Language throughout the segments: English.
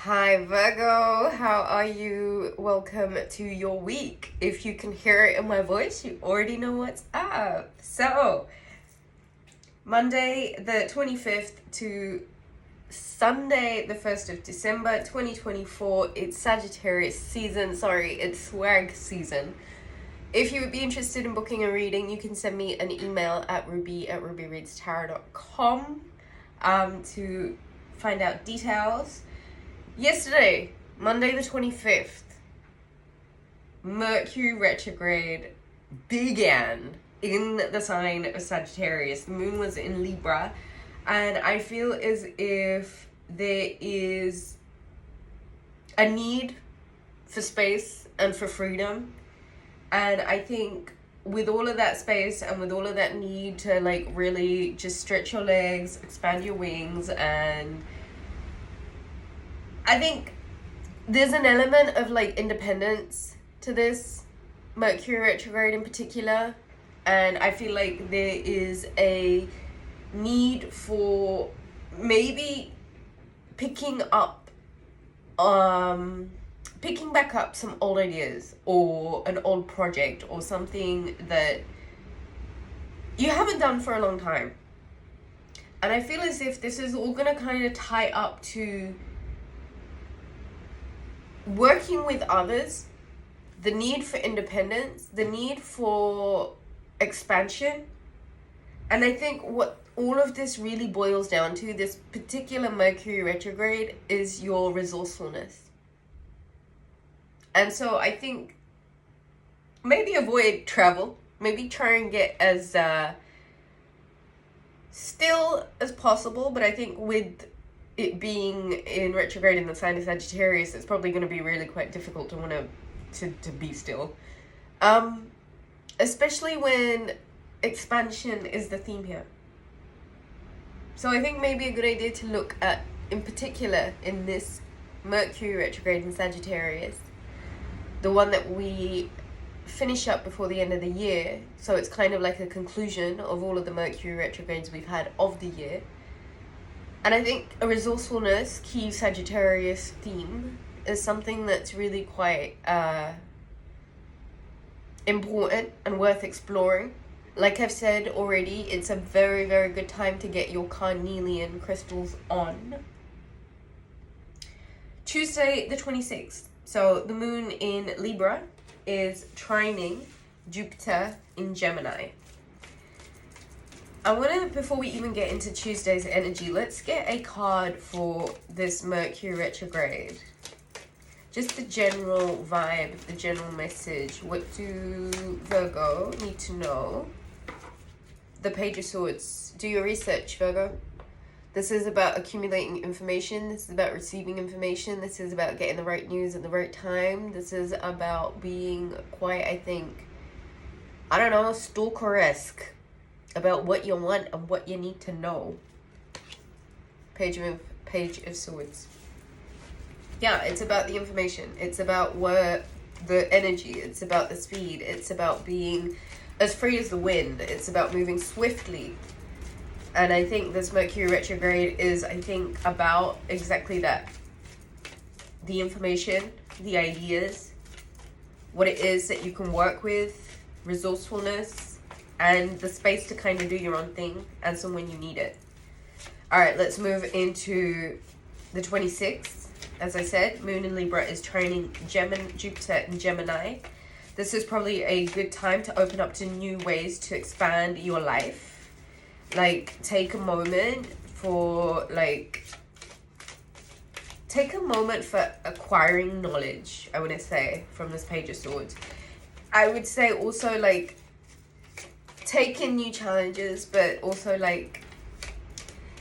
Hi Virgo, how are you? Welcome to your week. If you can hear it in my voice, you already know what's up. So, Monday the 25th to Sunday the 1st of December 2024, it's Sagittarius season. It's swag season. If you would be interested in booking a reading, you can send me an email at ruby@rubyreadstarot.com to find out details. Yesterday, Monday the 25th, Mercury retrograde began in the sign of Sagittarius. The moon was in Libra, and I feel as if there is a need for space and for freedom. And I think with all of that space and with all of that need to really just stretch your legs, expand your wings, and I think there's an element of independence to this Mercury retrograde in particular, and I feel like there is a need for maybe picking back up some old ideas or an old project or something that you haven't done for a long time. And I feel as if this is all going to kind of tie up to working with others, the need for independence, the need for expansion. And I think what all of this really boils down to, this particular Mercury retrograde, is your resourcefulness. And so I think maybe avoid travel, maybe try and get as still as possible, but I think with it being in retrograde in the sign of Sagittarius, it's probably going to be really quite difficult to want to be still. Especially when expansion is the theme here. So I think maybe a good idea to look at, in particular, in this Mercury retrograde in Sagittarius, the one that we finish up before the end of the year. So it's kind of like a conclusion of all of the Mercury retrogrades we've had of the year. And I think a resourcefulness, key Sagittarius theme, is something that's really quite important and worth exploring. Like I've said already, it's a very, very good time to get your carnelian crystals on. Tuesday the 26th. So the moon in Libra is trining Jupiter in Gemini. I want to, before we even get into Tuesday's energy, let's get a card for this Mercury retrograde. Just the general vibe, the general message. What do Virgo need to know? The Page of Swords. Do your research, Virgo. This is about accumulating information. This is about receiving information. This is about getting the right news at the right time. This is about being quite, I think, stalker-esque about what you want and what you need to know. Page of Swords. Yeah, it's about the information. It's about the energy. It's about the speed. It's about being as free as the wind. It's about moving swiftly. And I think this Mercury retrograde is, about exactly that. The information, the ideas, what it is that you can work with, resourcefulness, and the space to kind of do your own thing as and when you need it. All right, let's move into the 26th. As I said, moon in Libra is trining Jupiter in Gemini. This is probably a good time to open up to new ways to expand your life. Take a moment for acquiring knowledge, I want to say, from this Page of Swords. I would say also, take in new challenges, but also,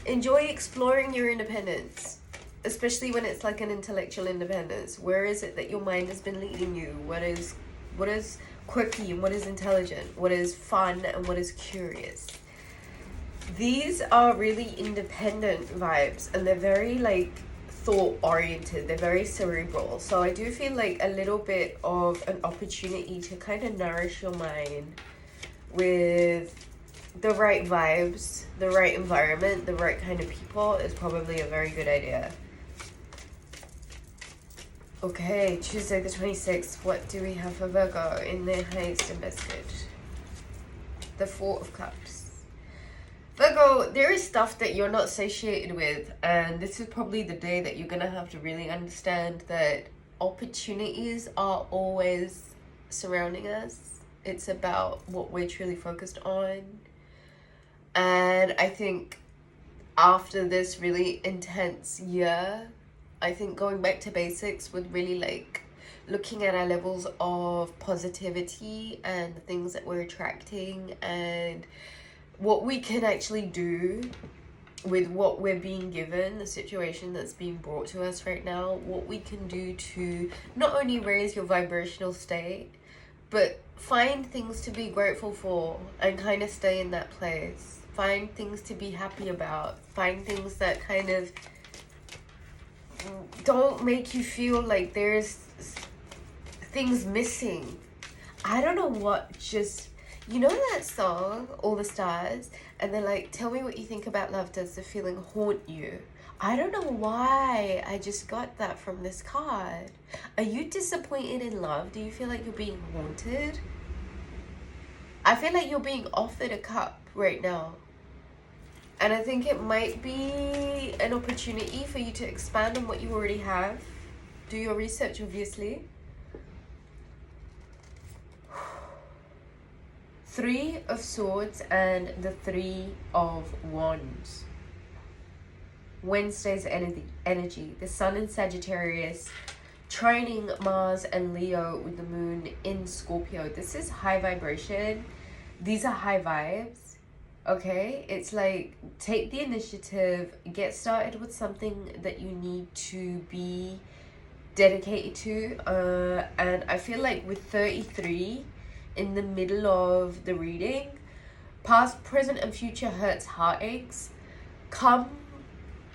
enjoy exploring your independence, especially when it's an intellectual independence. Where is it that your mind has been leading you? What is quirky and what is intelligent? What is fun and what is curious? These are really independent vibes, and they're very thought oriented. They're very cerebral. So I do feel a little bit of an opportunity to kind of nourish your mind with the right vibes, the right environment, the right kind of people is probably a very good idea. Okay, Tuesday the 26th. What do we have for Virgo in their highest and best good? The Four of Cups. Virgo, there is stuff that you're not satiated with, and this is probably the day that you're going to have to really understand that opportunities are always surrounding us. It's about what we're truly focused on. And I think after this really intense year, I think going back to basics with really like looking at our levels of positivity and the things that we're attracting and what we can actually do with what we're being given, the situation that's being brought to us right now, what we can do to not only raise your vibrational state, but find things to be grateful for and kind of stay in that place. Find things to be happy about. Find things that kind of don't make you feel like there's things missing. I don't know what just... You know that song, All the Stars? And they're like, tell me what you think about love. Does the feeling haunt you? I don't know why I just got that from this card. Are you disappointed in love? Do you feel like you're being haunted? I feel like you're being offered a cup right now. And I think it might be an opportunity for you to expand on what you already have. Do your research, obviously. Three of Swords and the Three of Wands. Wednesday's energy. The Sun in Sagittarius, trining Mars and Leo with the Moon in Scorpio. This is high vibration. These are high vibes. Okay? It's like, take the initiative. Get started with something that you need to be dedicated to. And I feel like with 33... in the middle of the reading, past, present, and future hurts, heartaches, come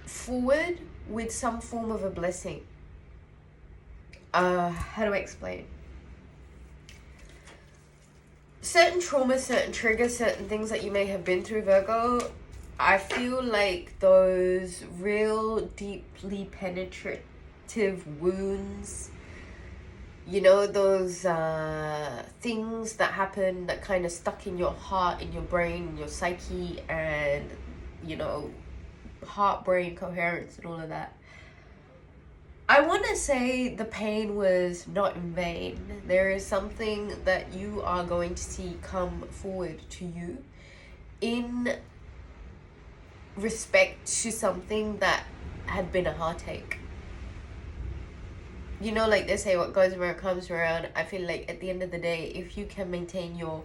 forward with some form of a blessing. How do I explain? Certain traumas, certain triggers, certain things that you may have been through, Virgo, I feel like those real deeply penetrative wounds, you know, those things that happen that kind of stuck in your heart, in your brain, in your psyche, and, you know, heart, brain, coherence, and all of that. I want to say the pain was not in vain. There is something that you are going to see come forward to you in respect to something that had been a heartache. You know, like they say, what goes around comes around. I feel like at the end of the day, if you can maintain your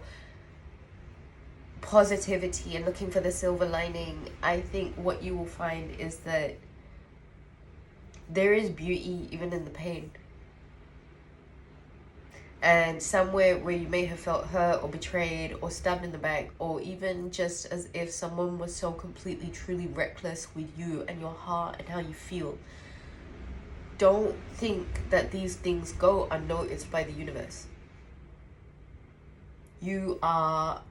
positivity and looking for the silver lining, I think what you will find is that there is beauty even in the pain. And somewhere where you may have felt hurt or betrayed or stabbed in the back, or even just as if someone was so completely, truly reckless with you and your heart and how you feel, don't think that these things go unnoticed by the universe. You are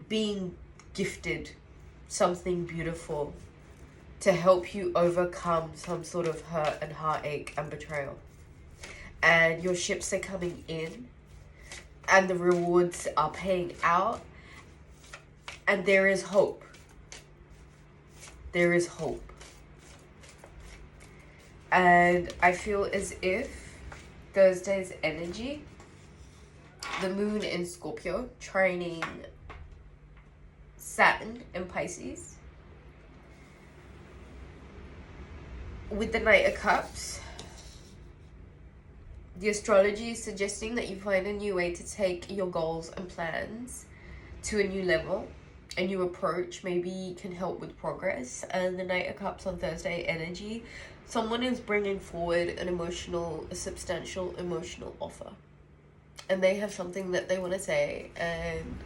being gifted something beautiful to help you overcome some sort of hurt and heartache and betrayal. And your ships are coming in and the rewards are paying out, and there is hope. There is hope. And I feel as if Thursday's energy, the Moon in Scorpio, trining Saturn in Pisces, with the Knight of Cups, the astrology is suggesting that you find a new way to take your goals and plans to a new level. A new approach maybe can help with progress. And the Knight of Cups on Thursday energy, someone is bringing forward a substantial emotional offer. And they have something that they want to say, and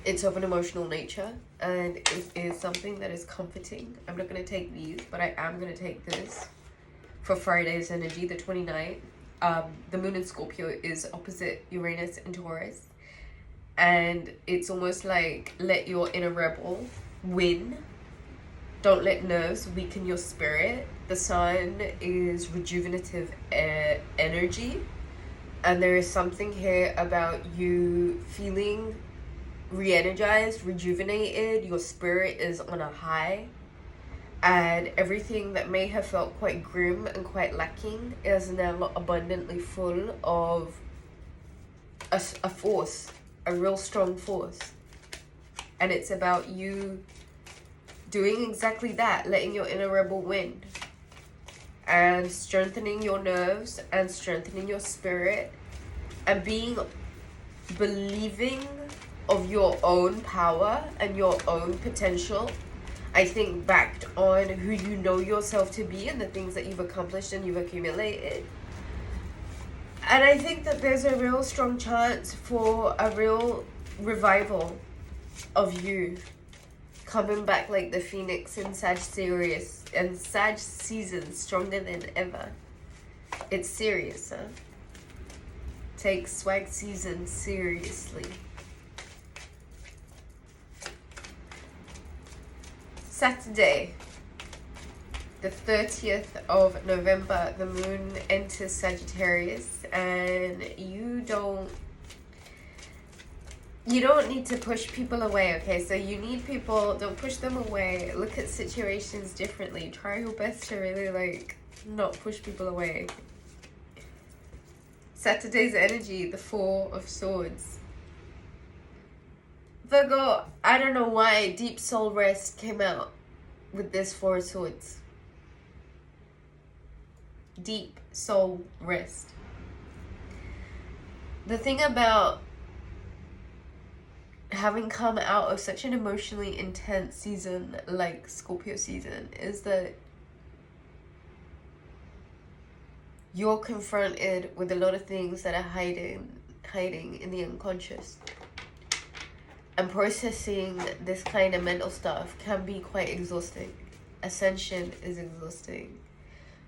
it's of an emotional nature, and it is something that is comforting. I'm not going to take these, but I am going to take this for Friday's energy, the 29th. The Moon in Scorpio is opposite Uranus and Taurus. And it's almost like let your inner rebel win Don't let nerves weaken your spirit. The sun is rejuvenative energy. And there is something here about you feeling re-energized, rejuvenated. Your spirit is on a high. And everything that may have felt quite grim and quite lacking is now abundantly full of a force, a real strong force. And it's about you doing exactly that, letting your inner rebel win and strengthening your nerves and strengthening your spirit and believing of your own power and your own potential. I think backed on who you know yourself to be and the things that you've accomplished and you've accumulated. And I think that there's a real strong chance for a real revival of you coming back like the phoenix in Sagittarius, and Sag season stronger than ever. It's serious, huh? Take swag season seriously. Saturday, the 30th of November, the moon enters Sagittarius, and you don't need to push people away, okay? So you need people, don't push them away. Look at situations differently. Try your best to really not push people away. Saturday's energy, the Four of Swords. Virgo, I don't know why Deep Soul Rest came out with this Four of Swords. Deep Soul Rest. The thing about having come out of such an emotionally intense season like Scorpio season is that you're confronted with a lot of things that are hiding in the unconscious. And processing this kind of mental stuff can be quite exhausting. Ascension is exhausting.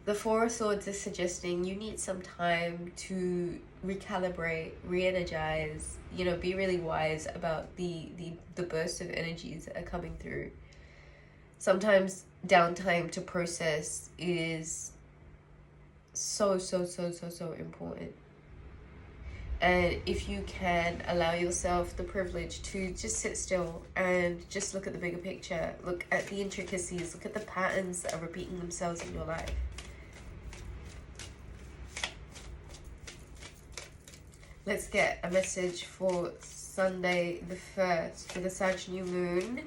The Four of Swords is suggesting you need some time to recalibrate, re-energize, be really wise about the burst of energies that are coming through. Sometimes downtime to process is so important. And if you can allow yourself the privilege to just sit still and just look at the bigger picture, look at the intricacies, look at the patterns that are repeating themselves in your life. Let's get a message for Sunday the 1st for the Sag new moon.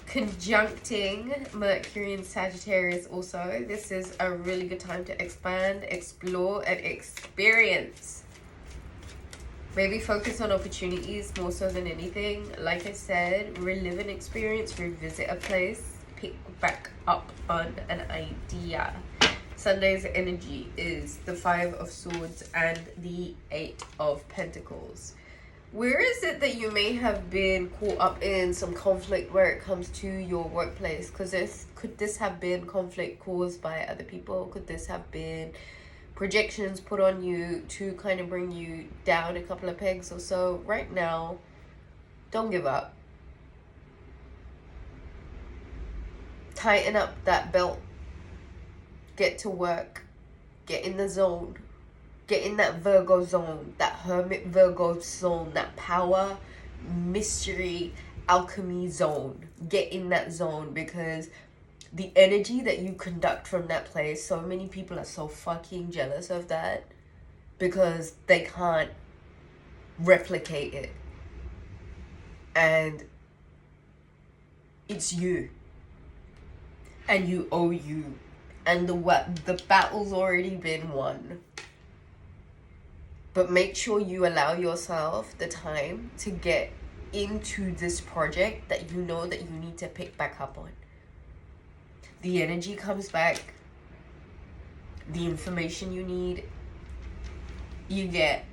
Conjuncting Mercury in Sagittarius also. This is a really good time to expand, explore, and experience. Maybe focus on opportunities more so than anything. Like I said, relive an experience, revisit a place, pick back up on an idea. Sunday's energy is the Five of Swords and the Eight of Pentacles. Where is it that you may have been caught up in some conflict where it comes to your workplace? Because could this have been conflict caused by other people? Could this have been projections put on you to kind of bring you down a couple of pegs or so? Right now, don't give up. Tighten up that belt. Get to work. Get in the zone. Get in that Virgo zone, that hermit Virgo zone, that power, mystery, alchemy zone. Get in that zone, because the energy that you conduct from that place, so many people are so fucking jealous of that because they can't replicate it. And it's you. And you owe you. And the battle's already been won. But make sure you allow yourself the time to get into this project that you know that you need to pick back up on. The energy comes back. The information you need, you get.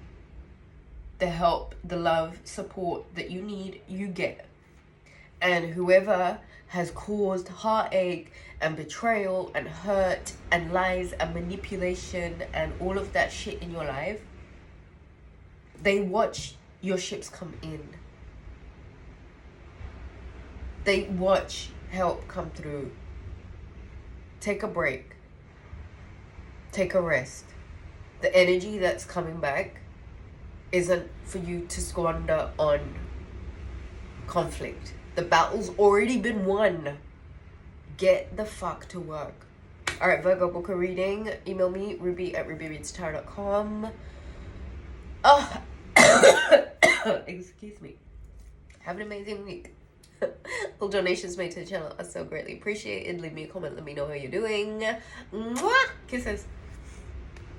The help, the love, support that you need, you get. And whoever has caused heartache and betrayal and hurt and lies and manipulation and all of that shit in your life, they watch your ships come in. They watch help come through. Take a break. Take a rest. The energy that's coming back isn't for you to squander on conflict. The battle's already been won. Get the fuck to work. Alright, Virgo, book a reading. Email me, ruby@rubyreadstarot.com. Oh, excuse me. Have an amazing week. All donations made to the channel are so greatly appreciated. Leave me a comment, let me know how you're doing. Mwah! Kisses.